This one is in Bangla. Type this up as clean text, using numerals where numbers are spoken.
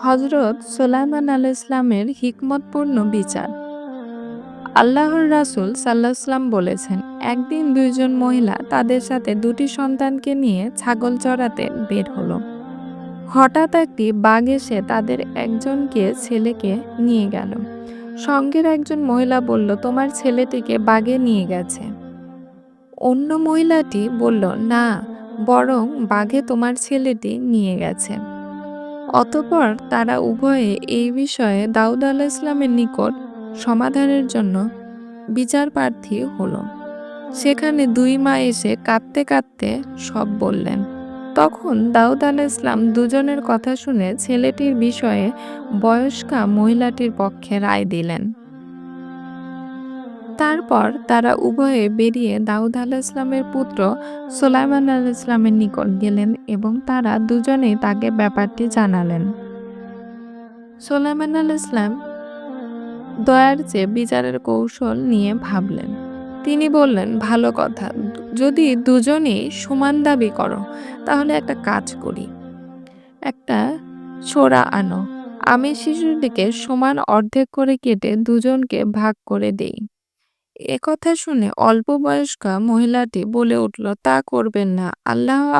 হযরত সুলাইমান আলাইহিস সালামের হিকমতপূর্ণ বিচার। আল্লাহর রাসূল সাল্লাল্লাহু আলাইহি ওয়াসাল্লাম বলেছেন, একদিন ২ জন মহিলা তাদের সাথে ২ টি সন্তানকে নিয়ে ছাগল চরাতে বের হলো। হঠাৎ একটি বাঘ এসে তাদের একজনকে ছেলেকে নিয়ে গেল। সঙ্গের একজন মহিলা বলল, তোমার ছেলেটিকে বাঘে নিয়ে গেছে। অন্য মহিলাটি বলল, না, বরং বাঘে তোমার ছেলেটি নিয়ে গেছে। অতঃপর তারা উভয়ে এই বিষয়ে দাউদ আলাইহিস সালামের নিকট সমাধানের জন্য বিচারপ্রার্থী হল। সেখানে ২ মা এসে কাঁদতে কাঁদতে সব বললেন। তখন দাউদ আলাইহিস সালাম দুজনের কথা শুনে ছেলেটির বিষয়ে বয়স্কা মহিলাটির পক্ষে রায় দিলেন। তারপর তারা উভয়ে বেরিয়ে দাউদ আলাইহিস সালামের পুত্র সুলাইমান আলাইহিস সালামের নিকট গেলেন এবং তারা দুজনেই তাকে ব্যাপারটি জানালেন। সুলাইমান আলাইহিস সালাম দয়ার চেয়ে বিচারের কৌশল নিয়ে ভাবলেন। তিনি বললেন, ভালো কথা, যদি দুজনেই সমান দাবি করো, তাহলে একটা কাজ করি। একটা ছোরা আনো। আমি শিশুটিকে সমান অর্ধেক করে কেটে দুজনকে ভাগ করে দেই। একথা শুনে অল্প বয়স্কা মহিলাটি বলে উঠল, তা করবেন না। আল্লাহ